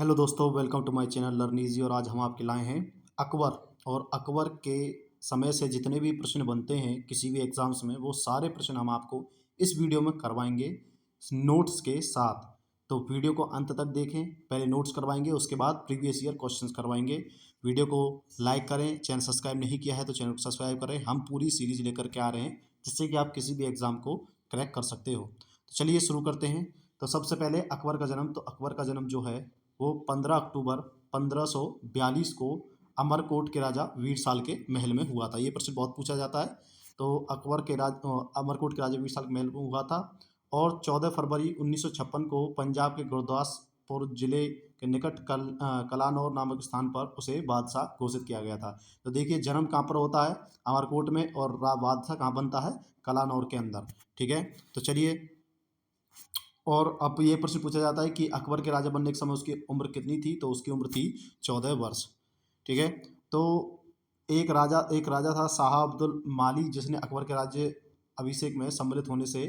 Hello दोस्तों, welcome to my channel learn easy. और आज हम आपके लाए हैं अकबर। और अकबर के समय से जितने भी प्रश्न बनते हैं किसी भी एग्जाम्स में, वो सारे प्रश्न हम आपको इस वीडियो में करवाएंगे नोट्स के साथ। तो वीडियो को अंत तक देखें। पहले नोट्स करवाएंगे, उसके बाद प्रीवियस ईयर क्वेश्चंस करवाएंगे। वीडियो को लाइक करें, चैनल सब्सक्राइब नहीं किया है तो चैनल को सब्सक्राइब करें। हम पूरी सीरीज लेकर के आ रहे हैं जिससे कि आप किसी भी एग्जाम को क्रैक कर सकते हो। तो चलिए शुरू करते हैं। तो सबसे पहले अकबर का जन्म। तो अकबर का जन्म जो है वो 15 अक्टूबर 1542 को अमरकोट के राजा वीरसाल के महल में हुआ था। ये प्रश्न बहुत पूछा जाता है। तो अमरकोट के राजा वीरसाल के महल में हुआ था। और 14 फरवरी 1956 को पंजाब के गुरदासपुर जिले के निकट कलानौर नामक स्थान पर उसे बादशाह घोषित किया गया था। तो देखिए, जन्म कहाँ पर होता है? अमरकोट में। और बादशाह कहाँ बनता है? कलानौर के अंदर। ठीक है, तो चलिए। और अब ये प्रश्न पूछा जाता है कि अकबर के राजा बनने के समय उसकी उम्र कितनी थी? तो उसकी उम्र थी 14 वर्ष। ठीक है। तो एक राजा था शाह अब्दुल माली, जिसने अकबर के राज्य अभिषेक में सम्मिलित होने से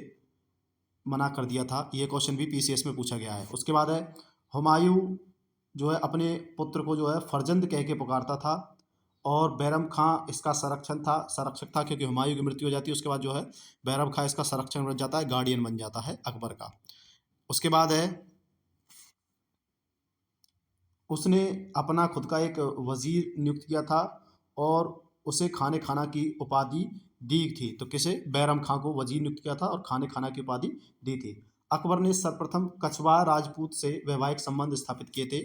मना कर दिया था। ये क्वेश्चन भी पीसीएस में पूछा गया है। उसके बाद है हुमायूं, जो है अपने पुत्र को जो है फरजंद कह के पुकारता था। और बैरम खां इसका संरक्षक था, क्योंकि हुमायूं की मृत्यु हो जाती है उसके बाद जो है बैरम खां इसका संरक्षण बन जाता है, गार्डियन बन जाता है अकबर का। उसके बाद है उसने अपना खुद का एक वजीर नियुक्त किया था और उसे खाने खाना की उपाधि दी थी। तो किसे? बैरम खां को वजीर नियुक्त किया था और खाने खाना की उपाधि दी थी। अकबर ने सर्वप्रथम कछवाहा राजपूत से वैवाहिक संबंध स्थापित किए थे।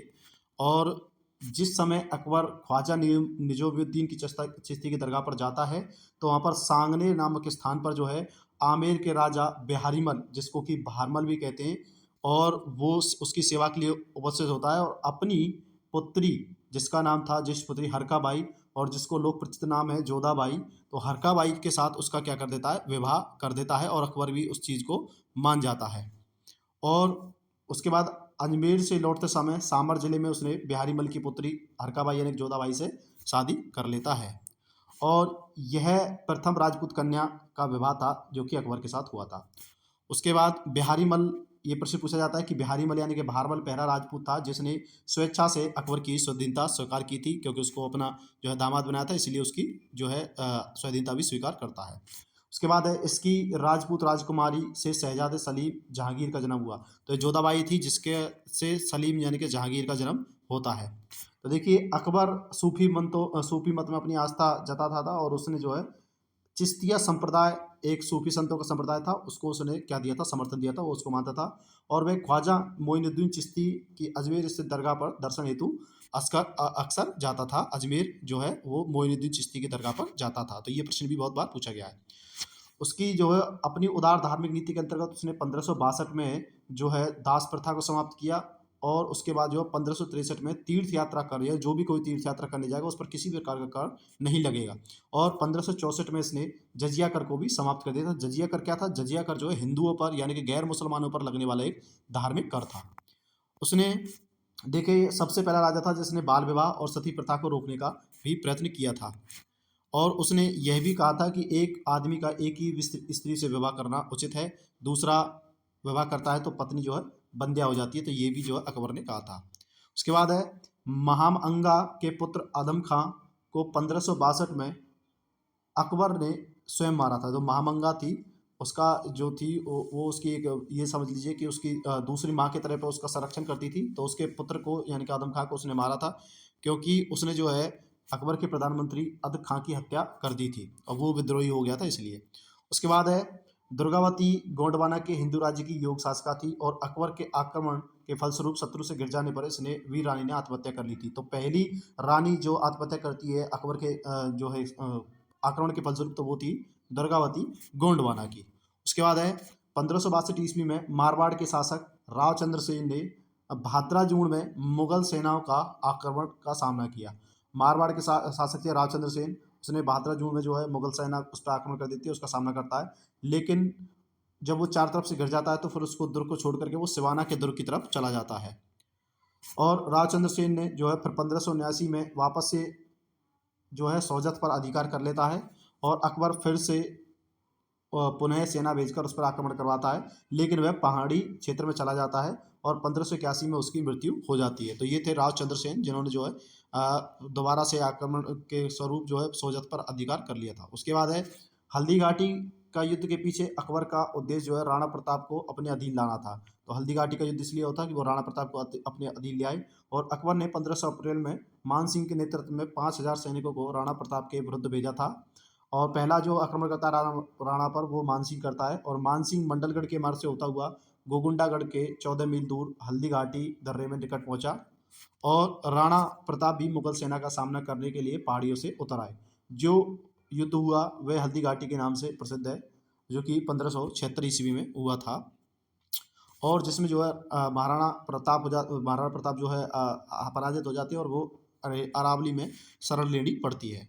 और जिस समय अकबर ख्वाजा निजामुद्दीन की चिश्ती की दरगाह पर जाता है, तो वहाँ पर सांगने नामक स्थान पर जो है आमेर के राजा बिहारीमल, जिसको कि बहारमल भी कहते हैं, और वो उसकी सेवा के लिए उपस्थित होता है। और अपनी पुत्री, जिसका नाम था जिस पुत्री हरकाबाई, और जिसको लोक प्रचलित नाम है जोधाबाई, तो हरकाबाई के साथ उसका क्या कर देता है? विवाह कर देता है। और अकबर भी उस चीज़ को मान जाता है। और उसके बाद अजमेर से लौटते समय सामर जिले में उसने बिहारी मल की पुत्री हरकाबाई यानी जोधाबाई से शादी कर लेता है। और यह प्रथम राजपूत कन्या का विवाह था जो कि अकबर के साथ हुआ था। उसके बाद बिहारी मल, ये प्रश्न पूछा जाता है कि बिहारी मल यानी कि बहारमल पहला राजपूत था जिसने स्वेच्छा से अकबर की स्वाधीनता स्वीकार की थी, क्योंकि उसको अपना जो है दामाद बनाया था, इसलिए उसकी जो है स्वाधीनता भी स्वीकार करता है। उसके बाद है इसकी राजपूत राजकुमारी से शहजादे सलीम जहांगीर का जन्म हुआ। तो ये जोधाबाई थी जिसके से सलीम यानी कि जहांगीर का जन्म होता है। तो देखिए, अकबर सूफी मत में अपनी आस्था जताता था। और उसने जो है चिश्तिया संप्रदाय, एक सूफी संतों का संप्रदाय था, उसको उसने क्या दिया था? समर्थन दिया था, वो उसको मानता था। और वह ख्वाजा मोइनुद्दीन चिश्ती की अजमेर स्थित दरगाह पर दर्शन हेतु अक्सर जाता था। अजमेर जो है वो मोइनुद्दीन चिश्ती की दरगाह पर जाता था। तो ये प्रश्न भी बहुत बार पूछा गया है। उसकी जो है अपनी उदार धार्मिक नीति के अंतर्गत उसने 1562 में जो है दास प्रथा को समाप्त किया। और उसके बाद जो 1563 में तीर्थ यात्रा कर, या जो भी कोई तीर्थ यात्रा करने जाएगा उस पर किसी भी प्रकार का कर नहीं लगेगा। और 1564 में इसने जजिया कर को भी समाप्त कर दिया था। जजिया कर क्या था? जजिया कर जो है हिंदुओं पर यानी कि गैर मुसलमानों पर लगने वाला एक धार्मिक कर था। उसने, देखिए, सबसे पहला राजा था जिसने बाल विवाह और सती प्रथा को रोकने का भी प्रयत्न किया था। और उसने यह भी कहा था कि एक आदमी का एक ही स्त्री से विवाह करना उचित है। दूसरा विवाह करता है तो पत्नी जो है बंध्या हो जाती है। तो ये भी जो है अकबर ने कहा था। उसके बाद है महाम अंगा के पुत्र आदम खां को 1562 में अकबर ने स्वयं मारा था। जो महामंगा थी, उसका जो थी वो उसकी एक, ये समझ लीजिए कि उसकी दूसरी माँ की तरह पर उसका संरक्षण करती थी। तो उसके पुत्र को यानी कि आदम खां को उसने मारा था, क्योंकि उसने जो है अकबर के प्रधानमंत्री अदक खां की हत्या कर दी थी और वो विद्रोही हो गया था इसलिए। उसके बाद है दुर्गावती गोंडवाना के हिंदू राज्य की योग शासिका थी। और अकबर के आक्रमण के फलस्वरूप शत्रु से गिर जाने पर इसने वीर रानी ने आत्महत्या कर ली थी। तो पहली रानी जो आत्महत्या करती है अकबर के जो है आक्रमण के फलस्वरूप, तो वो थी दुर्गावती गोंडवाना की। उसके बाद है 1562 ईस्वी में मारवाड़ के शासक रावचंद्र सेन ने भाद्रा जून में मुगल सेनाओं का आक्रमण का सामना किया। मारवाड़ के शासक थे रावचंद्र सेन। उसने भाद्रा जून में जो है मुगल सेना उस पर आक्रमण कर देती है, उसका सामना करता है। लेकिन जब वो चार तरफ से घिर जाता है तो फिर उसको दुर्ग को छोड़ करके वो सिवाना के दुर्ग की तरफ चला जाता है। और रावचंद्र सेन ने जो है फिर 1579 में वापस से जो है सोजत पर अधिकार कर लेता है। और अकबर फिर से पुनः सेना भेजकर उस पर आक्रमण करवाता है, लेकिन वह पहाड़ी क्षेत्र में चला जाता है और 1581 में उसकी मृत्यु हो जाती है। तो ये थे राजचंद्र सेन, जिन्होंने जो है दोबारा से आक्रमण के स्वरूप जो है सोजत पर अधिकार कर लिया था। उसके बाद है हल्दी घाटी का युद्ध के पीछे अकबर का उद्देश्य जो है राणा प्रताप को अपने अधीन लाना था। तो हल्दी घाटी का युद्ध इसलिए होता कि वो राणा प्रताप को अपने अधीन ले आए, और अकबर ने 1500 अप्रैल में मान सिंह के नेतृत्व में 5000 सैनिकों को राणा प्रताप के विरुद्ध भेजा था। और पहला जो आक्रमण करता है राणा पर, वो मान सिंह करता है, और मान सिंह मंडलगढ़ के मार्ग से होता हुआ गोगुंडागढ़ के 14 मील दूर हल्दी घाटी दर्रे में निकट पहुंचा, और राणा प्रताप भी मुगल सेना का सामना करने के लिए पहाड़ियों से उतर आए। जो युद्ध हुआ वह हल्दी घाटी के नाम से प्रसिद्ध है, जो कि 1576 ईस्वी में हुआ था, और जिसमें जो है महाराणा प्रताप जो है पराजित हो जाते हैं, और वो अरावली में शरण लेनी पड़ती है।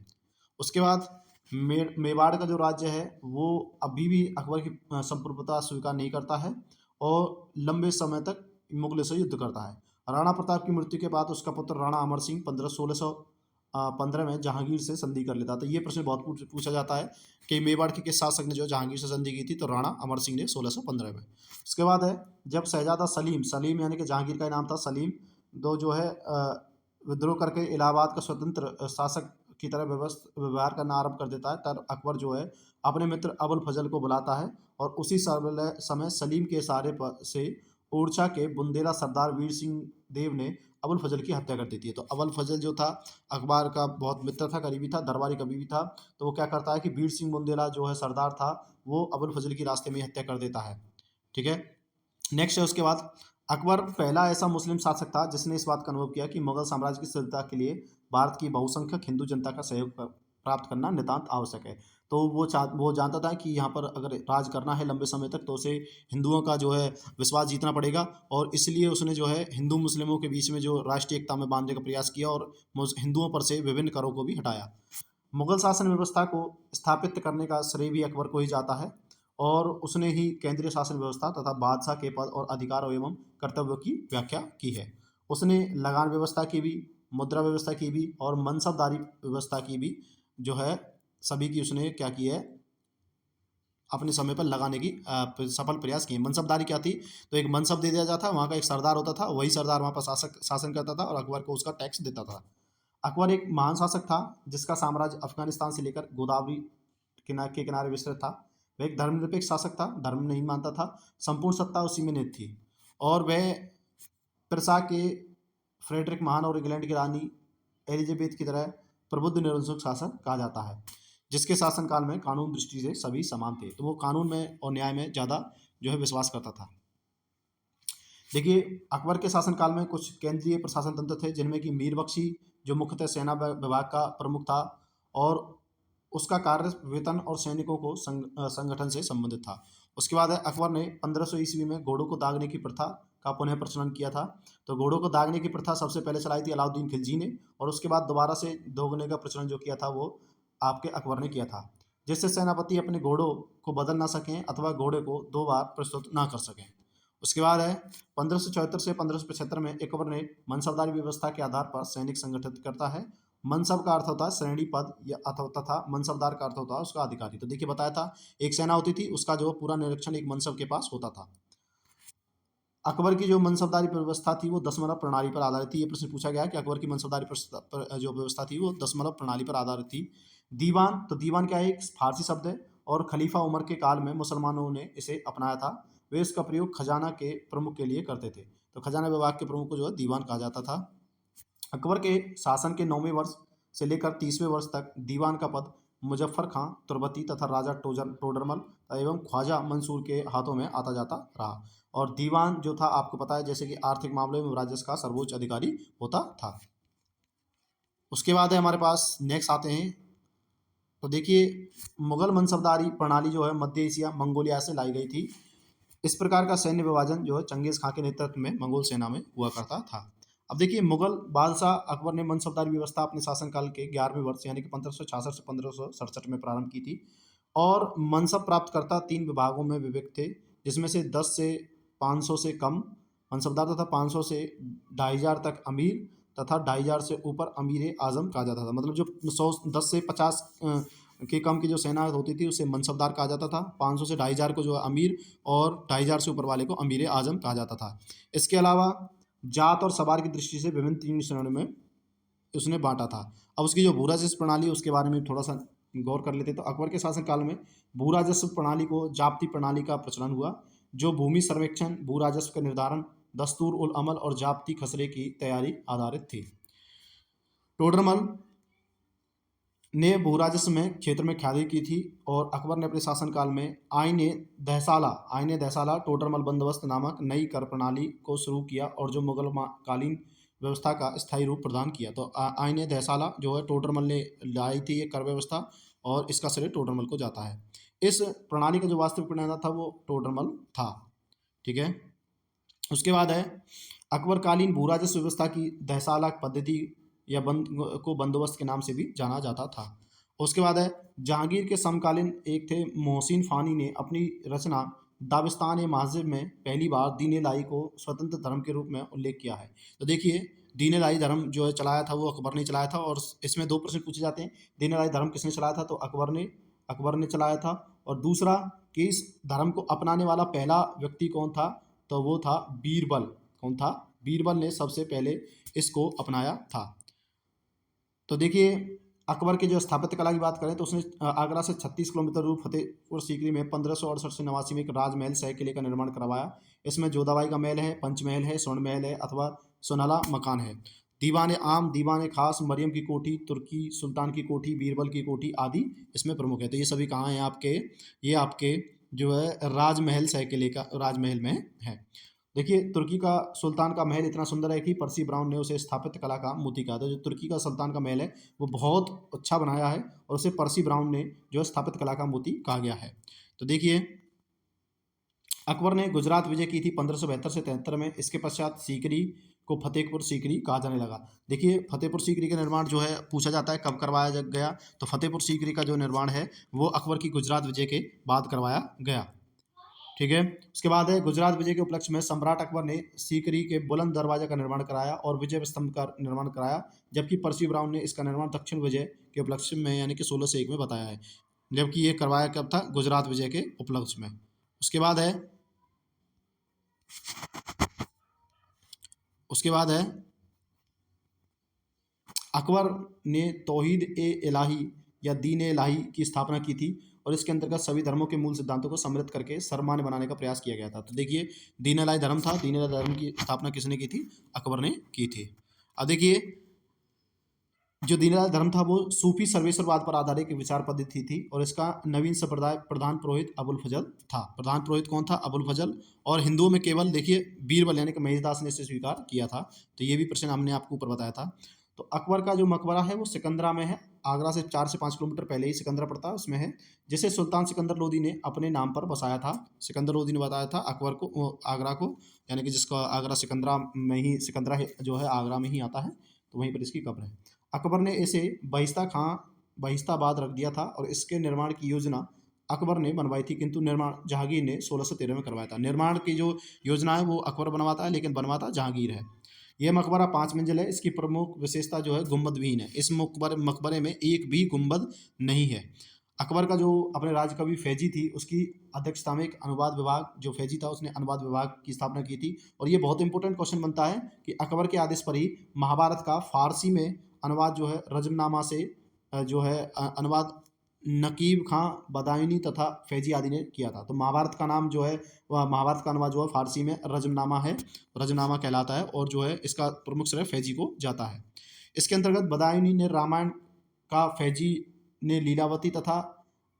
उसके बाद मेवाड़ का जो राज्य है वो अभी भी अकबर की संप्रभुता स्वीकार नहीं करता है, और लंबे समय तक मुगलों से युद्ध करता है। राणा प्रताप की मृत्यु के बाद उसका पुत्र राणा अमर सिंह 1615 में जहांगीर से संधि कर लेता। तो ये प्रश्न बहुत पूछा जाता है कि मेवाड़ के किस शासक ने जो जहांगीर से संधि की थी, तो राणा अमर सिंह ने 1615 में। उसके बाद है जब शहजादा सलीम यानी कि जहांगीर का नाम था सलीम, दो जो है विद्रोह करके इलाहाबाद का स्वतंत्र शासक की तरह व्यवहार करना आरंभ कर देता है, तब अकबर जो है अपने मित्र अबुल फजल को बुलाता है, और उसी समय सलीम के इशारे से ओरछा के बुंदेला सरदार वीर सिंह देव ने अबुल फजल की हत्या कर देती है। तो अबुल फजल जो था अकबर का बहुत मित्र था, करीबी था, दरबारी कभी भी था। तो वो क्या करता है कि वीर सिंह बुंदेला जो है सरदार था, वो अबुल फजल की रास्ते में हत्या कर देता है। ठीक है, नेक्स्ट है उसके बाद अकबर पहला ऐसा मुस्लिम शासक था जिसने इस बात का अनुभव किया कि मुगल साम्राज्य की स्थिरता के लिए भारत की बहुसंख्यक हिंदू जनता का सहयोग प्राप्त करना नितांत आवश्यक है। तो वो जानता था कि यहाँ पर अगर राज करना है लंबे समय तक, तो उसे हिंदुओं का जो है विश्वास जीतना पड़ेगा, और इसलिए उसने जो है हिंदू मुस्लिमों के बीच में जो राष्ट्रीय एकता में बांधने का प्रयास किया, और हिंदुओं पर से विभिन्न करों को भी हटाया। मुगल शासन व्यवस्था को स्थापित करने का श्रेय भी अकबर को ही जाता है, और उसने ही केंद्रीय शासन व्यवस्था तथा बादशाह के पद और अधिकार एवं कर्तव्यों की व्याख्या की है। उसने लगान व्यवस्था की भी, मुद्रा व्यवस्था की भी, और मनसबदारी व्यवस्था की भी जो है सभी की उसने क्या की है, अपने समय पर लगाने की सफल प्रयास किए। मनसबदारी क्या थी, तो एक मनसब दे दिया जाता, वहाँ का एक सरदार होता था, वही सरदार वहाँ पर शासन करता था, और अकबर को उसका टैक्स देता था। अकबर एक महान शासक था जिसका साम्राज्य अफगानिस्तान से लेकर गोदावरी के किनारे विस्तृत था। वह एक धर्मनिरपेक्ष शासक था, धर्म नहीं मानता था, संपूर्ण सत्ता उसी में निहित थी, और वह प्रसा के फ्रेडरिक महान और इंग्लैंड की रानी एलिजाबेथ की तरह प्रबुद्ध निरंकुश शासक कहा जाता है, जिसके शासनकाल में कानून दृष्टि से सभी समान थे। तो वो कानून में और न्याय में ज़्यादा जो है विश्वास करता था। देखिए, अकबर के शासनकाल में कुछ केंद्रीय प्रशासन तंत्र थे, जिनमें कि मीर बख्शी जो मुख्यतः सेना विभाग का प्रमुख था, और उसका कार्य वेतन और सैनिकों को संगठन से संबंधित था। उसके बाद है अकबर ने 1500 ईस्वी में घोड़ों को दागने की प्रथा का पुनः प्रचलन किया था। तो घोड़ों को दागने की प्रथा सबसे पहले चलाई थी अलाउद्दीन खिलजी ने, और उसके बाद दोबारा से दोगने का प्रचलन जो किया था वो आपके अकबर ने किया था, जिससे सेनापति अपने घोड़ों को बदल ना सकें अथवा घोड़े को दो बार प्रस्तुत ना कर सकें। उसके बाद है 1574 से 1575 में अकबर ने मनसबदारी व्यवस्था के आधार पर सैनिक संगठित करता है। मनसब का अर्थ होता है श्रेणी पद या अथवा तथा मनसबदार का अर्थ होता है उसका अधिकारी। तो देखिए बताया था, एक सेना होती थी, उसका जो पूरा निरीक्षण एक मनसब के पास होता था। अकबर की जो मनसबदारी व्यवस्था थी वो दशमलव प्रणाली पर आधारित थी। ये प्रश्न पूछा गया है कि अकबर की मनसबदारी जो व्यवस्था थी वो दशमलव प्रणाली पर आधारित थी। दीवान, तो दीवान क्या है, एक फारसी शब्द है, और खलीफा उमर के काल में मुसलमानों ने इसे अपनाया था। वे इसका प्रयोग खजाना के प्रमुख के लिए करते थे। तो खजाना विभाग के प्रमुख को जो है दीवान कहा जाता था। अकबर के शासन के 9वें वर्ष से लेकर 30वें वर्ष तक दीवान का पद मुजफ्फर खां तुर्बती तथा राजा टोडरमल एवं ख्वाजा मंसूर के हाथों में आता जाता रहा। और दीवान जो था आपको पता है जैसे कि आर्थिक मामले में राजस्व का सर्वोच्च अधिकारी होता था। उसके बाद है हमारे पास नेक्स्ट आते हैं, तो देखिए मुगल मनसबदारी प्रणाली जो है मध्य एशिया मंगोलिया से लाई गई थी। इस प्रकार का सैन्य विभाजन जो है चंगेज खां के नेतृत्व में मंगोल सेना में हुआ करता था। अब देखिए मुगल बादशाह अकबर ने मनसबदारी व्यवस्था अपने शासनकाल के 11वें वर्ष यानी कि 1566 से 1567 में प्रारंभ की थी, और मनसब प्राप्तकर्ता 3 विभागों में विभक्त थे, जिसमें से 10 से 500 से कम मनसबदार तथा 500 से 2500 तक अमीर तथा 2500 से ऊपर अमीर आजम कहा जाता था। मतलब जो 10 से 50 के कम की जो सेना होती थी उसे मनसबदार कहा जाता था। 500 से 2500 को जो है अमीर, और 2500 से ऊपर वाले को अमीर आजम कहा जाता था। इसके अलावा जात और सवार की दृष्टि से विभिन्न 3 श्रेणियों में उसने बांटा था। अब उसकी जो भू राजस्व प्रणाली है उसके बारे में थोड़ा सा गौर कर लेते। तो अकबर के शासनकाल में भू राजस्व प्रणाली को जाप्ती प्रणाली का प्रचलन हुआ, जो भूमि सर्वेक्षण, भू राजस्व का निर्धारण, दस्तूर उल अमल और जाप्ती खसरे की तैयारी आधारित थी। टोडरमल ने भू राजस्व में क्षेत्र में ख्याति की थी, और अकबर ने अपने शासनकाल में आईने दहसाला टोडरमल बंदोबस्त नामक नई कर प्रणाली को शुरू किया, और जो मुगल कालीन व्यवस्था का स्थायी रूप प्रदान किया। तो आईने दहसाला जो है टोडरमल ने लाई थी ये कर व्यवस्था, और इसका श्रेय टोडरमल को जाता है। इस प्रणाली का जो वास्तविक प्रणेता था वो टोडरमल था। ठीक है। उसके बाद है अकबरकालीन भू राजस्व व्यवस्था की दहसाला पद्धति या बंदोबस्त के नाम से भी जाना जाता था। उसके बाद है जहांगीर के समकालीन एक थे मोहसिन फानी ने अपनी रचना दाबिस्तान ए महज़िब में पहली बार दीन इलाही को स्वतंत्र धर्म के रूप में उल्लेख किया है। तो देखिए, दीन इलाही धर्म जो है चलाया था वो अकबर ने चलाया था, और इसमें 2 प्रश्न पूछे जाते हैं। दीन इलाही धर्म किसने चलाया था? तो अकबर ने चलाया था। और दूसरा कि इस धर्म को अपनाने वाला पहला व्यक्ति कौन था? तो वो था बीरबल। कौन था? बीरबल ने सबसे पहले इसको अपनाया था। तो देखिए, अकबर के जो स्थापत्य कला की बात करें तो उसने आगरा से 36 किलोमीटर दूर फतेहपुर सीकरी में 1568 से 89 में एक राजमहल सह किले का निर्माण करवाया। इसमें जोधाबाई का महल है, पंचमहल है, स्वर्ण महल है अथवा सोनाला मकान है, दीवान आम, दीवान खास, मरियम की कोठी, तुर्की सुल्तान की कोठी, बीरबल की कोठी आदि इसमें प्रमुख है। तो ये सभी कहाँ हैं आपके? ये आपके जो है राजमहल सह किले का राजमहल में है। देखिए, तुर्की का सुल्तान का महल इतना सुंदर है कि पर्सी ब्राउन ने उसे स्थापत्य कला का मोती कहा था। जो तुर्की का सुल्तान का महल है वो बहुत अच्छा बनाया है, और उसे पर्सी ब्राउन ने जो स्थापत्य कला का मोती कहा गया है। तो देखिए, अकबर ने गुजरात विजय की थी 1572 से 73 में। इसके पश्चात सीकरी को फतेहपुर सीकरी कहा जाने लगा। देखिए, फतेहपुर सीकरी का निर्माण जो है पूछा जाता है कब करवाया गया, तो फतेहपुर सीकरी का जो निर्माण है वो अकबर की गुजरात विजय के बाद करवाया गया। ठीक है। उसके बाद है गुजरात विजय के उपलक्ष्य में सम्राट अकबर ने सीकरी के बुलंद दरवाजे का निर्माण कराया और विजय स्तंभ का निर्माण कराया, जबकि पर्सी ब्राउन ने इसका निर्माण दक्षिण विजय के उपलक्ष्य में यानी कि 1601 में बताया है, जबकि ये करवाया कब था? गुजरात विजय के उपलक्ष्य में। उसके बाद है अकबर ने तौहीद ए इलाही या दीन ए इलाही की स्थापना की थी, और इसके अंतर्गत सभी धर्मों के मूल सिद्धांतों को समृद्ध करके सर्वमान्य बनाने का प्रयास किया गया था। तो देखिए, दीन इलाही धर्म था। दीन इलाही धर्म की स्थापना किसने की थी? अकबर ने की थी। अब देखिए, जो दीन इलाही धर्म था वो सूफी सर्वेश्वरवाद पर आधारित एक विचार पद्धति थी, और इसका नवीन संप्रदाय प्रधान पुरोहित अबुल फजल था। प्रधान पुरोहित कौन था? अबुल फजल। और हिंदुओं में केवल देखिए बीरबल यानी कि महेशदास ने इसे स्वीकार किया था। तो ये भी प्रश्न हमने आपको ऊपर बताया था। तो अकबर का जो मकबरा है वो सिकंदरा में है। आगरा से 4 से 5 किलोमीटर पहले ही सिकंदरा पड़ता है, उसमें है, जिसे सुल्तान सिकंदर लोदी ने अपने नाम पर बसाया था। सिकंदर लोदी ने बताया था अकबर को आगरा को, यानी कि जिसका आगरा सिकंदरा में ही, सिकंदरा जो है आगरा में ही आता है, तो वहीं पर इसकी कब्र है। अकबर ने इसे बहिस्ताबाद रख दिया था, और इसके निर्माण की योजना अकबर ने बनवाई थी, किंतु निर्माण जहांगीर ने 1613 में करवाया था। निर्माण की जो योजना है वो अकबर बनवाता है, लेकिन बनवाता जहांगीर है। यह मकबरा 5 मंजिल है। इसकी प्रमुख विशेषता जो है गुंबदविहीन है। इस मकबरे में एक भी गुंबद नहीं है। अकबर का जो अपने राज्य कवि फैजी थी उसकी अध्यक्षता में एक अनुवाद विभाग, जो फैजी था उसने अनुवाद विभाग की स्थापना की थी। और ये बहुत इंपॉर्टेंट क्वेश्चन बनता है कि अकबर के आदेश पर ही महाभारत का फारसी में अनुवाद जो है रजमनामा से जो है अनुवाद नकीब खां बदायूनी तथा फैजी आदि ने किया था। तो महाभारत का नाम जो है वह महाभारत का अनुवाद जो है फारसी में रजमनामा है, रजमनामा कहलाता है, और जो है इसका प्रमुख श्रेय फैजी को जाता है। इसके अंतर्गत बदायूनी ने रामायण का, फैजी ने लीलावती तथा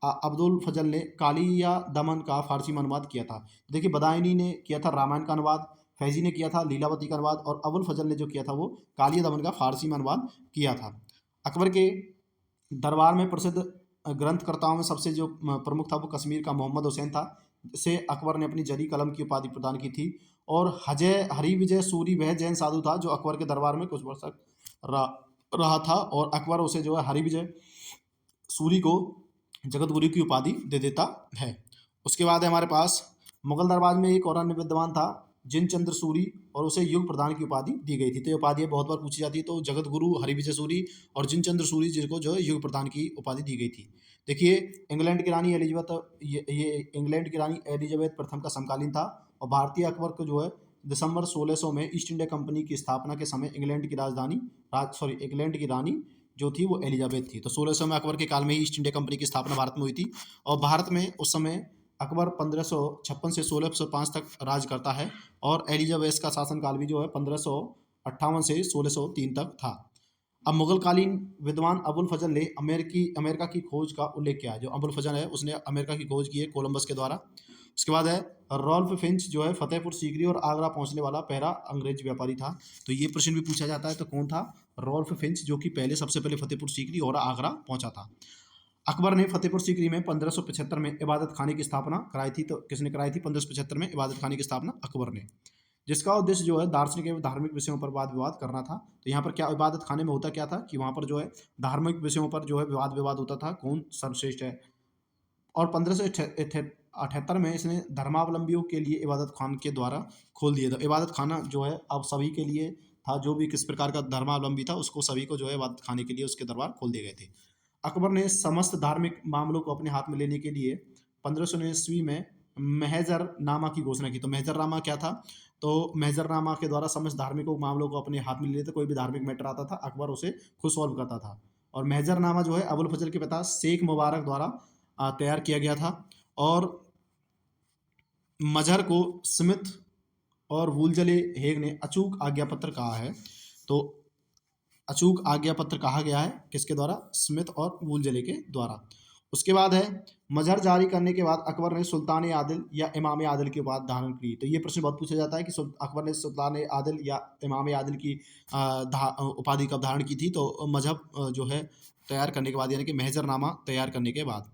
अब्दुल फजल ने कालिया दमन का फारसी में अनुवाद किया था। देखिए, बदायूनी ने किया था रामायण का अनुवाद, फैजी ने किया था लीलावती का अनुवाद, और अबुल फजल ने जो किया था वो कालिया दमन का फारसी में अनुवाद किया था। अकबर के दरबार में प्रसिद्ध ग्रंथकर्ताओं में सबसे जो प्रमुख था वो कश्मीर का मोहम्मद हुसैन था, जिसे अकबर ने अपनी जरी कलम की उपाधि प्रदान की थी। और हरिविजय सूरी वह जैन साधु था जो अकबर के दरबार में कुछ वर्ष तक रहा था, और अकबर उसे जो है हरिविजय सूरी को जगतगुरु की उपाधि दे देता है। उसके बाद है हमारे पास मुगल दरबार में एक और अन्य विद्वान था जिनचंद्र सूरी और उसे युग प्रधान की उपाधि दी गई थी। तो ये उपाधि बहुत बार पूछी जाती है। तो जगत गुरु हरिविजय सूरी और जिनचंद्र सूरी जिनको जो है युग प्रधान की उपाधि दी गई थी। देखिए, इंग्लैंड की रानी एलिजाबेथ, ये इंग्लैंड की रानी एलिजाबेथ प्रथम का समकालीन था और भारतीय अकबर को जो है दिसंबर 1600 में ईस्ट इंडिया कंपनी की स्थापना के समय इंग्लैंड की रानी जो थी वो एलिजाबेथ थी। तो 1600 में अकबर के काल में ही ईस्ट इंडिया कंपनी की स्थापना भारत में हुई थी और भारत में उस समय अकबर 1556 से 1605 तक राज करता है और एलिजाबेथ का शासनकाल भी जो है 1558 से 1603 तक था। अब मुगलकालीन विद्वान अबुल फजल ने अमेरिका की खोज का उल्लेख किया है। जो अबुल फजल है उसने अमेरिका की खोज की है कोलंबस के द्वारा। उसके बाद है रॉल्फ फिंच जो है फतेहपुर सीकरी और आगरा पहुंचने वाला पहला अंग्रेज व्यापारी था। तो ये प्रश्न भी पूछा जाता है। तो कौन था? रॉल्फ फिंच, जो कि सबसे पहले फतेहपुर सीकरी और आगरा पहुंचा था। अकबर ने फतेहपुर सीकरी में 1575 में इबादत खाने की स्थापना कराई थी। तो किसने कराई थी 1575 में इबादत खाने की स्थापना? अकबर ने, जिसका उद्देश्य जो है दार्शनिक एवं धार्मिक विषयों पर वाद विवाद करना था। तो यहाँ पर क्या इबादत खाने में होता क्या था कि वहाँ पर जो है धार्मिक विषयों पर जो है वाद विवाद होता था, कौन सर्वश्रेष्ठ है। और 1578 में इसने धर्मावलंबियों के लिए इबादत खान के द्वारा खोल दिया था। इबादत खाना जो है अब सभी के लिए था, जो भी किस प्रकार का धर्मावलंबी था उसको सभी को जो है इबादत खाने के लिए उसके दरबार खोल दिए गए थे। अकबर ने समस्त धार्मिक मामलों को अपने हाथ में लेने के लिए 1519 ईस्वी में महजरनामा की घोषणा की। तो महजरनामा क्या था? तो महजरनामा के द्वारा समस्त धार्मिक मामलों को अपने हाथ में ले लेते। कोई भी धार्मिक मैटर आता था अकबर उसे खुद सॉल्व करता था। और महजरनामा जो है अबुल फजल के पिता शेख मुबारक द्वारा तैयार किया गया था और मजहर को स्मिथ और वुलजले हेग ने अचूक आज्ञा पत्र कहा है। तो अचूक आज्ञा पत्र कहा गया है किसके द्वारा? स्मिथ और वुलजले के द्वारा। उसके बाद है मजहर जारी करने के बाद अकबर ने सुल्तान आदिल या इमाम आदिल की उपाधि धारण की। तो ये प्रश्न बहुत पूछा जाता है कि अकबर ने सुल्तान आदिल या इमाम आदिल की उपाधि कब धारण की थी? तो मजहब जो है तैयार करने के बाद, यानी कि महजरनामा तैयार करने के बाद।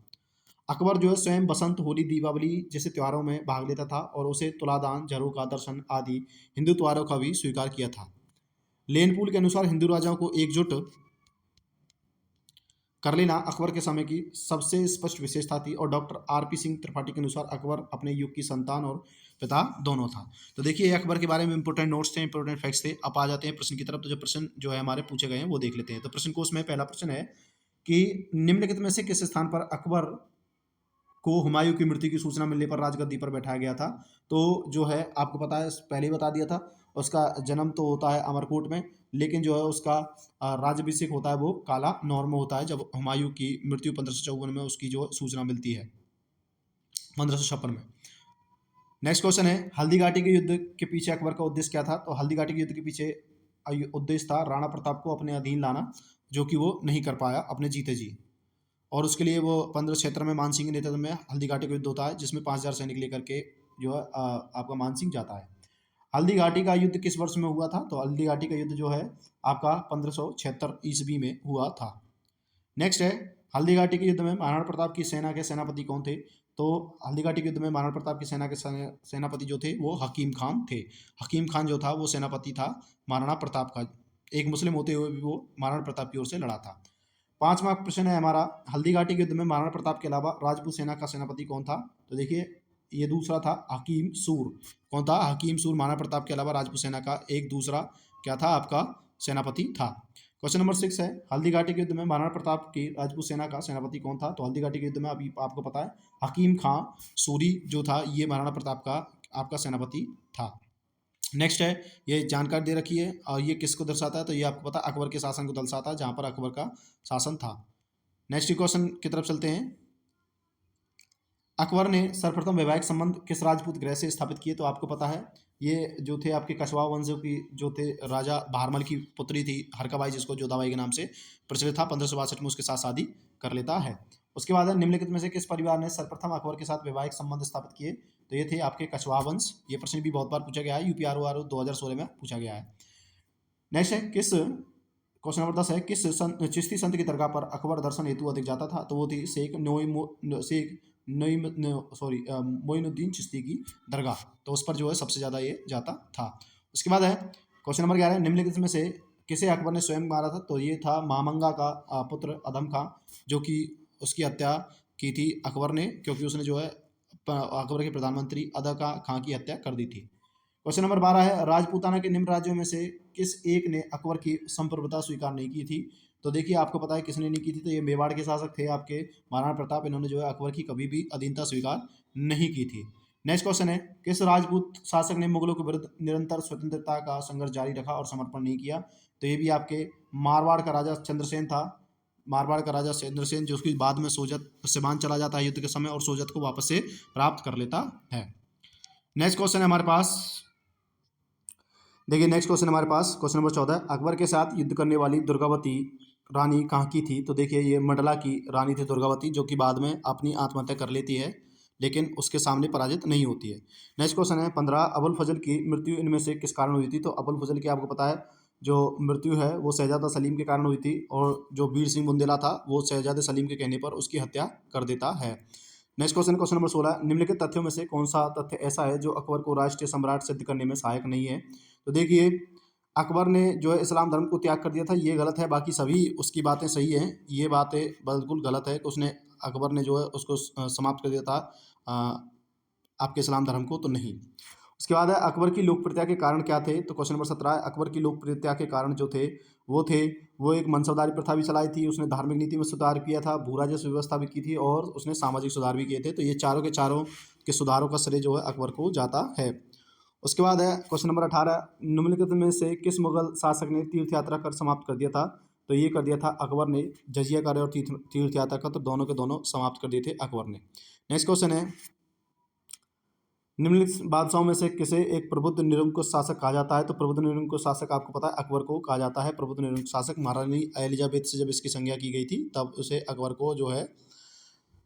अकबर जो है स्वयं बसंत, होली, दीपावली जैसे त्योहारों में भाग लेता था और उसे तुलादान, झरोखा, दर्शन आदि हिंदू त्योहारों का भी स्वीकार किया था। लेनपूल के अनुसार हिंदू राजाओं को एकजुट कर लेना अकबर के समय की सबसे स्पष्ट विशेषता थी। और डॉक्टर आर.पी. सिंह त्रिपाठी के अनुसार अकबर अपने युग की संतान और पिता दोनों था। तो देखिए अकबर के बारे में इंपॉर्टेंट नोट्स थे, इंपॉर्टेंट फैक्ट्स थे। अब आ जाते हैं प्रश्न की तरफ। तो जो प्रश्न जो है हमारे पूछे गए हैं वो देख लेते हैं। तो प्रश्न कोश में पहला प्रश्न है कि निम्नलिखित में से किस स्थान पर अकबर को हुमायूं की मृत्यु की सूचना मिलने पर राजगद्दी पर बैठाया गया था? तो जो है आपको पता है, पहले ही बता दिया था, उसका जन्म तो होता है अमरकोट में, लेकिन जो है उसका राज्याभिषेक होता है वो काला नौर में होता है, जब हुमायूं की मृत्यु 1554 में उसकी जो सूचना मिलती है 1556 में। नेक्स्ट क्वेश्चन है हल्दी घाटी के युद्ध के पीछे अकबर का उद्देश्य क्या था? तो हल्दी घाटी के युद्ध के पीछे उद्देश्य था राणा प्रताप को अपने अधीन लाना, जो कि वो नहीं कर पाया अपने जीते जी। और उसके लिए वो 1576 में मानसिंह के नेतृत्व में हल्दी घाटी का युद्ध होता है, जिसमें 5000 सैनिक लेकर के जो है आपका मानसिंह जाता है। हल्दी घाटी का युद्ध किस वर्ष में हुआ था? तो हल्दी घाटी का युद्ध जो है आपका 1576 ईस्वी में हुआ था। नेक्स्ट है हल्दी घाटी के युद्ध में महाराणा प्रताप की सेना के सेनापति कौन थे? तो हल्दी घाटी के युद्ध में महाराणा प्रताप की सेना के सेनापति जो थे वो हकीम खान थे। हकीम खान जो था वो सेनापति था महाराणा प्रताप का। एक मुस्लिम होते हुए भी वो महाराणा प्रताप की ओर से लड़ा था। पांचवा प्रश्न है हमारा हल्दी घाटी के युद्ध में महाराणा प्रताप के अलावा राजपूत सेना का सेनापति कौन था? तो देखिए ये दूसरा था हकीम सूर। कौन था? हकीम सूर महाराणा प्रताप के अलावा राजपूत सेना का एक दूसरा क्या था आपका सेनापति था। क्वेश्चन नंबर 6 है हल्दी घाटी के युद्ध में महाराणा प्रताप की राजपूत सेना का सेनापति कौन था? तो हल्दी घाटी के युद्ध में अभी आपको पता है हकीम खां सूरी जो था ये महाराणा प्रताप का आपका सेनापति था। नेक्स्ट है ये जानकारी दे रखी है और ये किसको दर्शाता है? तो ये आपको पता है अकबर के शासन को दर्शाता है, जहां पर अकबर का शासन था। नेक्स्ट क्वेश्चन की तरफ चलते हैं। अकबर ने सर्वप्रथम वैवाहिक संबंध किस राजपूत गृह से स्थापित किए? तो आपको पता है ये जो थे आपके कछवाहा वंशों की जो थे राजा भारमल की पुत्री थी हरकाबाई, जिसको जोधाबाई के नाम से प्रचलित था। 1562 में उसके साथ शादी कर लेता है। उसके बाद है निम्नलिखित में से किस परिवार ने सर्वप्रथम अकबर के साथ वैवाहिक संबंध स्थापित किए? तो ये थे आपके कछवाहा वंश। ये प्रश्न भी बहुत बार पूछा गया है, यूपीआरओ 2016 में पूछा गया है। नेक्स्ट है क्वेश्चन नंबर 10 है किस चिश्ती संत की दरगाह पर अकबर दर्शन हेतु अधिक जाता था? तो वो थी मोइनुद्दीन चिश्ती की दरगाह। तो उस पर जो है सबसे ज़्यादा ये जाता था। उसके बाद है क्वेश्चन नंबर 11 निम्नलिखित में से किसे अकबर ने स्वयं मारा था? तो ये था मामंगा का पुत्र अदम खां, जो कि उसकी हत्या की थी अकबर ने, क्योंकि उसने जो है अकबर के प्रधानमंत्री अदा खां की हत्या कर दी थी। क्वेश्चन नंबर 12 है, राजपूताना के निम्न राज्यों में से किस एक ने अकबर की संप्रभुता स्वीकार नहीं की थी? तो देखिए आपको पता है किसने नहीं की थी, तो ये मेवाड़ के शासक थे आपके महाराणा प्रताप। इन्होंने जो है अकबर की कभी भी अधीनता स्वीकार नहीं की थी। नेक्स्ट क्वेश्चन है, किस राजपूत शासक ने मुगलों के विरुद्ध निरंतर स्वतंत्रता का संघर्ष जारी रखा और समर्पण नहीं किया? तो ये भी आपके मारवाड़ का राजा चंद्रसेन था। मारवाड़ का राजा चंद्रसेन, जो उसकी बाद में सोजत सिवान चला जाता है युद्ध के समय और सोजत को वापस से प्राप्त कर लेता है। नेक्स्ट क्वेश्चन है हमारे पास, देखिए नेक्स्ट क्वेश्चन हमारे पास क्वेश्चन नंबर 14, अकबर के साथ युद्ध करने वाली दुर्गावती रानी कहाँ की थी? तो देखिए ये मंडला की रानी थी दुर्गावती, जो कि बाद में अपनी आत्महत्या कर लेती है लेकिन उसके सामने पराजित नहीं होती है। नेक्स्ट क्वेश्चन है 15, अबुल फजल की मृत्यु इनमें से किस कारण हुई थी? तो अबुल फजल की आपको पता है जो मृत्यु है वो शहजादा सलीम के कारण हुई थी, और जो वीर सिंह बुंदेला था वो शहजादे सलीम के कहने पर उसकी हत्या कर देता है। नेक्स्ट क्वेश्चन क्वेश्चन नंबर 16, निम्नलिखित तथ्यों में से कौन सा तथ्य ऐसा है जो अकबर को राष्ट्रीय सम्राट सिद्ध करने में सहायक नहीं है? तो देखिए अकबर ने जो है इस्लाम धर्म को त्याग कर दिया था, ये गलत है। बाकी सभी उसकी बातें सही हैं, ये बातें बिल्कुल गलत है कि उसने अकबर ने जो है उसको समाप्त कर दिया था आपके इस्लाम धर्म को, तो नहीं। उसके बाद है अकबर की लोकप्रियता के कारण क्या थे? तो क्वेश्चन नंबर 17 है, अकबर की लोकप्रियता के कारण जो थे वो एक मनसबदारी प्रथा भी चलाई थी, उसने धार्मिक नीति में सुधार किया था, भू राजस्व व्यवस्था भी की थी और उसने सामाजिक सुधार भी किए थे। तो ये चारों के चारों के सुधारों का श्रेय जो है अकबर को जाता है। उसके बाद है क्वेश्चन नंबर 18, निम्नलिखित में से किस मुगल शासक ने तीर्थ यात्रा कर समाप्त कर दिया था? तो ये कर दिया था अकबर ने। जजिया कर और तीर्थ यात्रा कर, तो दोनों के दोनों समाप्त कर दिए थे अकबर ने। नेक्स्ट क्वेश्चन है, निम्नलिखित बादशाहों में से किसे एक प्रबुद्ध निरंकुश शासक कहा जाता है? तो प्रबुद्ध निरंकुश शासक आपको पता है अकबर को कहा जाता है प्रबुद्ध निरंकुश शासक। महारानी एलिजाबेथ से जब इसकी संज्ञा की गई थी तब उसे अकबर को जो है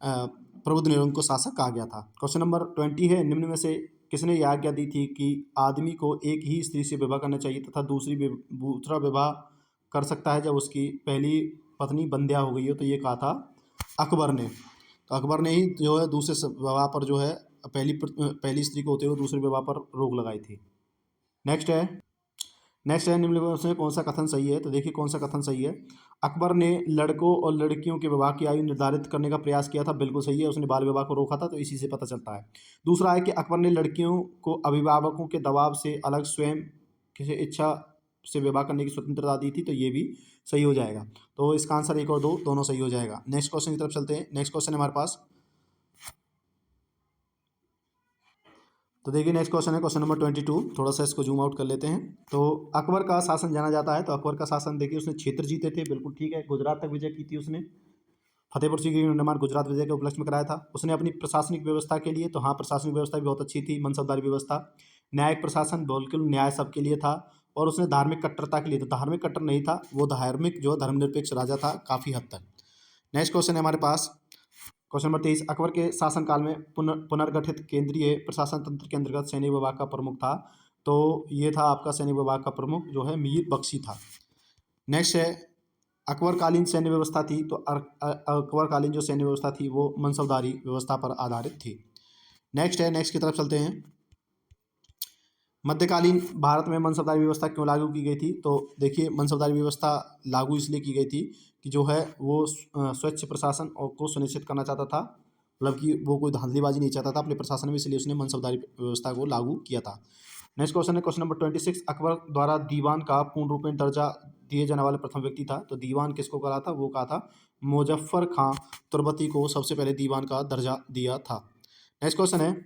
प्रबुद्ध निरंकुश शासक कहा गया था। क्वेश्चन नंबर 20 है, निम्न में से किसने यह आज्ञा दी थी कि आदमी को एक ही स्त्री से विवाह करना चाहिए तथा दूसरा विवाह कर सकता है जब उसकी पहली पत्नी बंध्या हो गई हो? तो ये कहा था अकबर ने। तो अकबर ने ही जो है दूसरे विवाह पर जो है पहली स्त्री को होते हुए दूसरे विवाह पर रोक लगाई थी। नेक्स्ट है निम्नलिखित में से कौन सा कथन सही है? तो देखिए कौन सा कथन सही है। अकबर ने लड़कों और लड़कियों के विवाह की आयु निर्धारित करने का प्रयास किया था, बिल्कुल सही है। उसने बाल विवाह को रोका था, तो इसी से पता चलता है। दूसरा है कि अकबर ने लड़कियों को अभिभावकों के दबाव से अलग स्वयं किसी इच्छा से विवाह करने की स्वतंत्रता दी थी, तो ये भी सही हो जाएगा। तो इसका आंसर 1 और 2 दोनों सही हो जाएगा। नेक्स्ट क्वेश्चन की तरफ चलते हैं। नेक्स्ट क्वेश्चन है हमारे पास, तो देखिए नेक्स्ट क्वेश्चन है क्वेश्चन नंबर 22। थोड़ा सा इसको जूम आउट कर लेते हैं। तो अकबर का शासन जाना जाता है, तो अकबर का शासन देखिए उसने क्षेत्र जीते थे, बिल्कुल ठीक है। गुजरात तक विजय की थी उसने, फतेहपुर सीकरी का निर्माण गुजरात विजय के उपलक्ष्य में कराया था उसने। अपनी प्रशासनिक व्यवस्था के लिए, तो हाँ प्रशासनिक व्यवस्था भी बहुत अच्छी थी, मनसबदारी व्यवस्था। न्यायिक प्रशासन बिल्कुल न्याय सबके लिए था। और उसने धार्मिक कट्टरता के लिए, तो धार्मिक कट्टर नहीं था वो, धार्मिक जो धर्मनिरपेक्ष राजा था काफ़ी हद तक। नेक्स्ट क्वेश्चन है हमारे पास क्वेश्चन नंबर 23, अकबर के शासनकाल में पुनर्गठित केंद्रीय प्रशासन तंत्र के अंतर्गत सैनिक विभाग का प्रमुख था। तो ये था आपका सैनिक विभाग का प्रमुख जो है मीर बख्शी था। नेक्स्ट है अकबरकालीन सैन्य व्यवस्था थी, तो अकबरकालीन जो सैन्य व्यवस्था थी वो मनसबदारी व्यवस्था पर आधारित थी। नेक्स्ट है, नेक्स्ट की तरफ चलते हैं। मध्यकालीन भारत में मनसबदारी व्यवस्था क्यों लागू की गई थी? तो देखिए मनसबदारी व्यवस्था लागू इसलिए की गई थी कि जो है वो स्वच्छ प्रशासन और को सुनिश्चित करना चाहता था, मतलब कि वो कोई धांधलीबाजी नहीं चाहता था अपने प्रशासन में, इसलिए उसने मनसबदारी व्यवस्था को लागू किया था। नेक्स्ट क्वेश्चन है क्वेश्चन नंबर 26, अकबर द्वारा दीवान का पूर्ण रूप में दर्जा दिए जाने वाले प्रथम व्यक्ति था। तो दीवान किसको कहा था? वो कहा था मुजफ्फर खां तुर्बती को सबसे पहले दीवान का दर्जा दिया था। नेक्स्ट क्वेश्चन है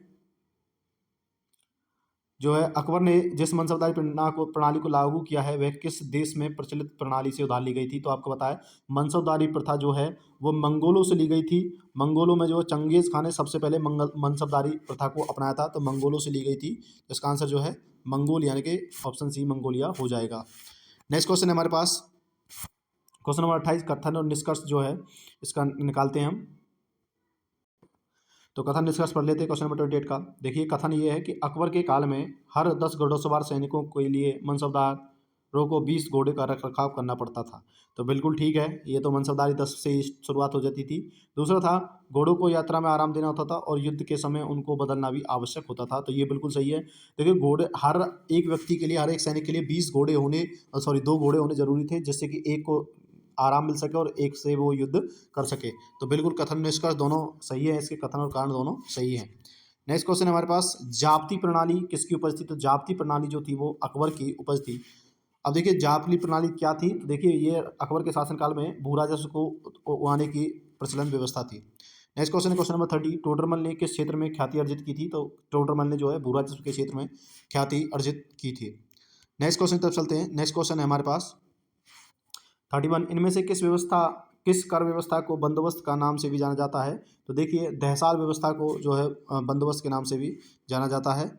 जो है अकबर ने जिस मनसबदारी प्रणाली को लागू किया है वह किस देश में प्रचलित प्रणाली से उधार ली गई थी? तो आपको पता है मनसबदारी प्रथा जो है वो मंगोलों से ली गई थी। मंगोलों में जो है चंगेज खान ने सबसे पहले मनसबदारी प्रथा को अपनाया था, तो मंगोलों से ली गई थी। तो इसका आंसर जो है मंगोल यानी कि ऑप्शन सी मंगोलिया हो जाएगा। नेक्स्ट क्वेश्चन है हमारे पास क्वेश्चन नंबर 28, कथन और निष्कर्ष जो है इसका निकालते हैं हम। तो कथन निष्कर्ष पढ़ लेते हैं क्वेश्चन नंबर 28 का। देखिए कथन ये है कि अकबर के काल में हर 10 घुड़सवार सैनिकों के लिए मनसबदारों को 20 घोड़े का रख रखाव करना पड़ता था। तो बिल्कुल ठीक है, ये तो मनसबदारी 10 से ही शुरुआत हो जाती थी। दूसरा था घोड़ों को यात्रा में आराम देना होता था और युद्ध के समय उनको बदलना भी आवश्यक होता था। तो ये बिल्कुल सही है। देखिए घोड़े हर एक व्यक्ति के लिए, हर एक सैनिक के लिए 20 घोड़े होने, सॉरी 2 घोड़े होने जरूरी थे, जिससे कि एक को आराम मिल सके और एक से वो युद्ध कर सके। तो बिल्कुल कथन निष्कर्ष दोनों सही है, इसके कथन और कारण दोनों सही हैं। नेक्स्ट क्वेश्चन है हमारे पास, जाप्ती प्रणाली किसकी उपज थी? तो जाप्ती प्रणाली जो थी वो अकबर की उपज थी। अब देखिए जापली प्रणाली क्या थी? तो देखिए ये अकबर के शासनकाल में भू राजस्व को उड़ाने की प्रचलन व्यवस्था थी। नेक्स्ट क्वेश्चन है क्वेश्चन नंबर 30, टोडरमल ने किस क्षेत्र में ख्याति अर्जित की थी? तो टोडरमल ने जो है भू राजस्व के क्षेत्र में ख्याति अर्जित की थी। नेक्स्ट क्वेश्चन की तरफ चलते हैं। नेक्स्ट क्वेश्चन है हमारे पास 31, इनमें से किस कर व्यवस्था को बंदोबस्त का नाम से भी जाना जाता है? तो देखिए दहसाल व्यवस्था को जो है बंदोबस्त के नाम से भी जाना जाता है।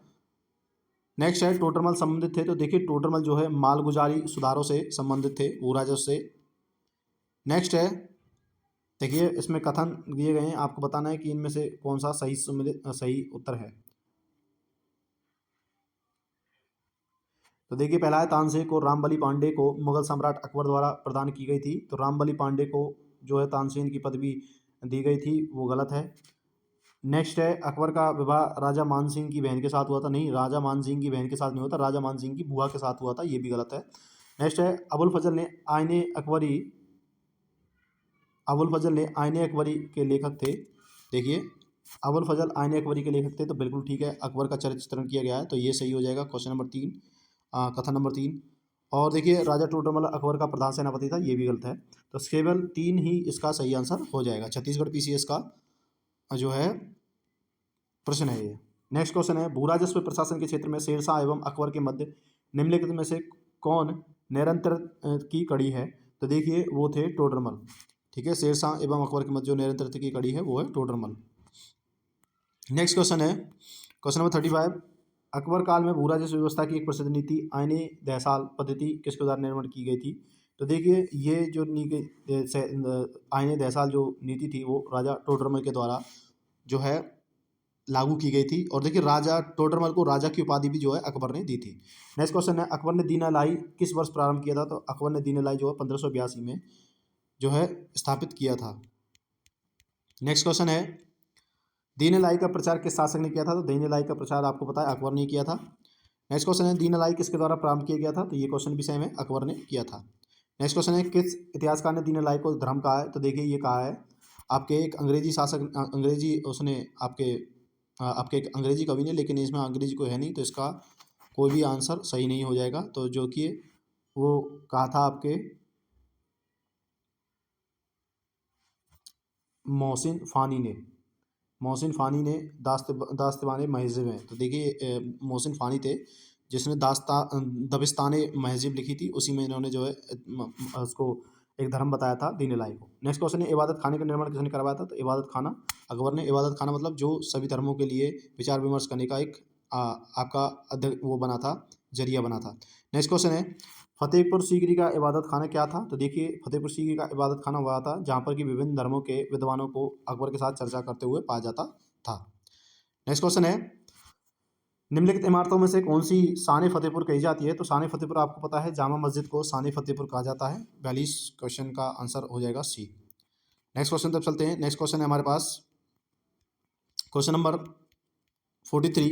नेक्स्ट है टोडरमल संबंधित थे? तो देखिए टोडरमल जो है मालगुजारी सुधारों से संबंधित थे, भू राजस्व से। नेक्स्ट है, देखिए इसमें कथन दिए गए हैं, आपको बताना है कि इनमें से कौन सा सही उत्तर है। तो देखिए पहला है, तानसेन को रामबली पांडे को मुगल सम्राट अकबर द्वारा प्रदान की गई थी। तो रामबली पांडे को जो है तानसेन की पदवी दी गई थी, वो गलत है। नेक्स्ट है, अकबर का विवाह राजा मान सिंह की बहन के साथ हुआ था। नहीं, राजा मान सिंह की बहन के साथ नहीं हुआ था, राजा मान सिंह की बुआ के साथ हुआ था, ये भी गलत है। नेक्स्ट है, अबुल फजल ने आईने अकबरी के लेखक थे। देखिए अबुल फजल आईने अकबरी के लेखक थे, तो बिल्कुल ठीक है, अकबर का चरित्र चित्रण किया गया है, तो ये सही हो जाएगा क्वेश्चन नंबर 3, कथन नंबर 3। और देखिए राजा टोडरमल अकबर का प्रधान सेनापति था, ये भी गलत है। तो केवल 3 ही इसका सही आंसर हो जाएगा। छत्तीसगढ़ पीसीएस का जो है प्रश्न है ये। नेक्स्ट क्वेश्चन है, भू राजस्व प्रशासन के क्षेत्र में शेरशाह एवं अकबर के मध्य निम्नलिखित में से कौन निरंतर की कड़ी है? तो देखिए वो थे टोडरमल। ठीक है, शेरशाह एवं अकबर के मध्य जो निरंतर की कड़ी है वो है टोडरमल। नेक्स्ट क्वेश्चन है क्वेश्चन नंबर 35, अकबर काल में भू राजस्व व्यवस्था की एक प्रसिद्ध नीति आईने दहसाल पद्धति किसके द्वारा निर्माण की गई थी? तो देखिए ये जो आईने दहसाल जो नीति थी वो राजा टोडरमल के द्वारा जो है लागू की गई थी। और देखिए राजा टोडरमल को राजा की उपाधि भी जो है अकबर ने दी थी। नेक्स्ट क्वेश्चन है, अकबर ने दीन इलाही किस वर्ष प्रारंभ किया था? तो अकबर ने दीन इलाही जो है 1582 में जो है स्थापित किया था। नेक्स्ट क्वेश्चन है, दीन इलाही का प्रचार किस शासक ने किया था? तो दीन इलाही का प्रचार आपको पता है अकबर ने किया था। नेक्स्ट क्वेश्चन है, दीन इलाही किसके द्वारा प्रारंभ किया गया था? तो ये क्वेश्चन भी सेम है, अकबर ने किया था। नेक्स्ट क्वेश्चन है, किस इतिहासकार ने दीन इलाही को धर्म कहा है? तो देखिए ये कहा है आपके एक अंग्रेजी शासक, अंग्रेजी उसने आपके एक अंग्रेजी कवि ने, लेकिन इसमें अंग्रेजी कोई है नहीं, तो इसका कोई भी आंसर सही नहीं हो जाएगा। तो जो कि वो कहा था आपके मोहसिन फ़ानी ने दास्तान महज़िब है। तो देखिए मोहसिन फ़ानी थे जिसने दबिस्तान महज़िब लिखी थी, उसी में इन्होंने जो है उसको एक धर्म बताया था दीन इलाही को। नेक्स्ट क्वेश्चन है, इबादत खाने का निर्माण किसने करवाया था? तो इबादत खाना अकबर ने। इबादत खाना मतलब जो सभी धर्मों के लिए विचार विमर्श करने का एक आपका वो बना था, जरिया बना था। नेक्स्ट क्वेश्चन है, फतेहपुर सीकरी का इबादत खाना क्या था? तो देखिए फतेहपुर सीकरी का इबादत खाना हुआ था जहाँ पर कि विभिन्न धर्मों के विद्वानों को अकबर के साथ चर्चा करते हुए पाया जाता था। नेक्स्ट क्वेश्चन है, निम्नलिखित इमारतों में से कौन सी शान फतेहपुर कही जाती है? तो शान फतेहपुर आपको पता है जामा मस्जिद को शान फतेहपुर कहा जाता है। 42 क्वेश्चन का आंसर हो जाएगा सी। नेक्स्ट क्वेश्चन तब चलते हैं। नेक्स्ट क्वेश्चन है हमारे पास क्वेश्चन नंबर 43,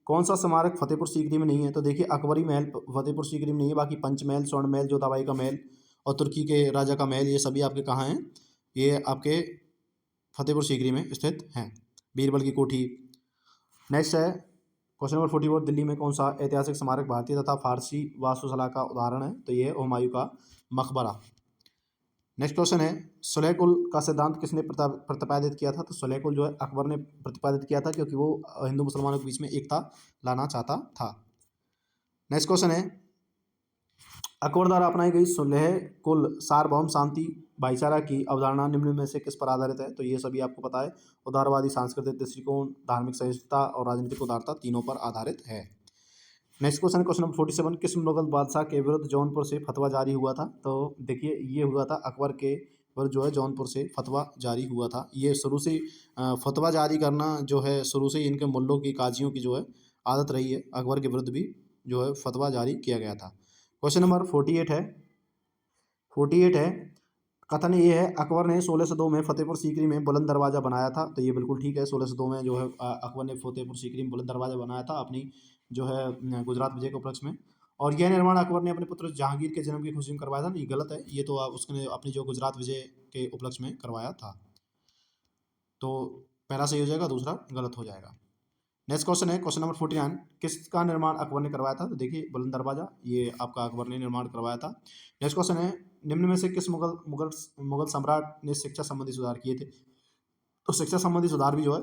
कौन सा स्मारक फतेहपुर सीकरी में नहीं है? तो देखिए अकबरी महल फतेहपुर सीकरी में नहीं है, बाकी पंचमहल, स्वर्ण महल, जोधाबाई का महल और तुर्की के राजा का महल, ये सभी आपके कहाँ हैं? ये आपके फतेहपुर सीकरी में स्थित हैं। बीरबल की कोठी। नेक्स्ट है क्वेश्चन नंबर 44, दिल्ली में कौन सा ऐतिहासिक स्मारक भारतीय तथा फारसी वास्तुकला का उदाहरण है? तो ये है हुमायूं का मकबरा। नेक्स्ट क्वेश्चन है, सुलह कुल का सिद्धांत किसने प्रतिपादित किया था? तो सुलह कुल जो है अकबर ने प्रतिपादित किया था, क्योंकि वो हिंदू मुसलमानों के बीच में एकता लाना चाहता था। नेक्स्ट क्वेश्चन है, अकबर द्वारा अपनाई गई सुलह कुल सार्वभौम शांति भाईचारा की अवधारणा निम्न में से किस पर आधारित है? तो ये सभी आपको पता है, उदारवादी सांस्कृतिक दृष्टिकोण, धार्मिक सहिष्णुता और राजनीतिक उदारता, तीनों पर आधारित है। नेक्स्ट क्वेश्चन क्वेश्चन नंबर 47, किस मुगल बादशाह के विरुद्ध जौनपुर से फतवा जारी हुआ था? तो देखिए ये हुआ था अकबर के विरुद्ध जो है जौनपुर से फतवा जारी हुआ था। ये शुरू से फतवा जारी करना जो है शुरू से ही इनके मुल्लों की काजियों की जो है आदत रही है। अकबर के विरुद्ध भी जो है फतवा जारी किया गया था। क्वेश्चन नंबर 48 है, कथन ये है, अकबर ने 1602 में फतेहपुर सीकरी में बुलंद दरवाज़ा बनाया था। तो ये बिल्कुल ठीक है, 1602 में जो है अकबर ने फतेहपुर सीकरी में बुलंद दरवाज़ा बनाया था अपनी जो है गुजरात विजय के उपलक्ष्य में। और यह निर्माण अकबर ने अपने पुत्र जहांगीर के जन्म की खुशी में करवाया था। नहीं, गलत है, ये तो उसने अपनी जो गुजरात विजय के उपलक्ष्य में करवाया था। तो पहला सही हो जाएगा, दूसरा गलत हो जाएगा। नेक्स्ट क्वेश्चन है क्वेश्चन नंबर 49, किसका निर्माण अकबर ने करवाया था? तो देखिए बुलंद दरवाजा ये आपका अकबर ने निर्माण करवाया था। नेक्स्ट क्वेश्चन है, निम्न में से किस मुगल मुगल मुगल सम्राट ने शिक्षा संबंधी सुधार किए थे? तो शिक्षा संबंधी सुधार भी जो है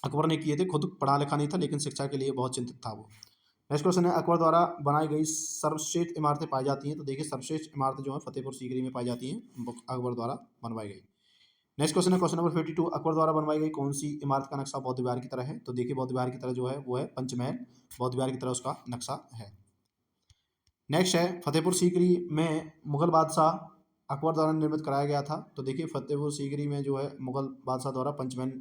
अकबर ने किए थे। खुद पढ़ा लिखा नहीं था लेकिन शिक्षा के लिए बहुत चिंतित था वो। नेक्स्ट क्वेश्चन है, अकबर द्वारा बनाई गई सर्वश्रेष्ठ इमारतें पाई जाती हैं? तो देखिए सर्वश्रेष्ठ इमारतें जो है फतेहपुर सीकरी में पाई जाती हैं, अकबर द्वारा बनवाई गई। नेक्स्ट क्वेश्चन है क्वेश्चन नंबर 52, अकबर द्वारा बनवाई गई कौन सी इमारत का नक्शा बौद्ध विहार की तरह है? तो देखिए बौद्ध विहार की तरह जो है वो है पंचमहल, बौद्ध विहार की तरह उसका नक्शा है। नेक्स्ट है, फतेहपुर सीकरी में मुगल बादशाह अकबर द्वारा निर्मित कराया गया था? तो देखिए फतेहपुर सीकरी में जो है मुगल बादशाह द्वारा पंचमहल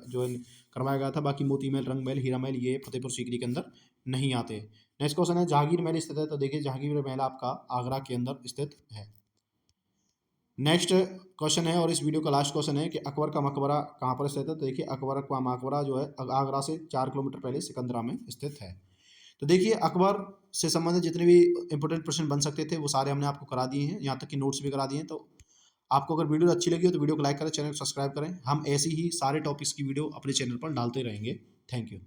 जो है करवाया गया था। बाकी मोती महल, रंग महल, हीरा महल ये फतेहपुर सीकरी के अंदर नहीं आते। नेक्स्ट क्वेश्चन है, जहांगीर महल स्थित है? तो देखिए जहांगीर महल आपका आगरा के अंदर स्थित है। नेक्स्ट क्वेश्चन है और इस वीडियो का लास्ट क्वेश्चन है कि अकबर का मकबरा कहाँ पर स्थित है? तो देखिए अकबर का मकबरा जो है आगरा से 4 किलोमीटर पहले सिकंदरा में स्थित है। तो देखिए अकबर से संबंधित जितने भी इंपॉर्टेंट प्रश्न बन सकते थे वो सारे हमने आपको करा दिए हैं, यहाँ तक कि नोट्स भी करा दिए हैं। तो आपको अगर वीडियो अच्छी लगी हो तो वीडियो को लाइक करें, चैनल को सब्सक्राइब करें। हम ऐसी ही सारे टॉपिक्स की वीडियो अपने चैनल पर डालते रहेंगे। Thank you.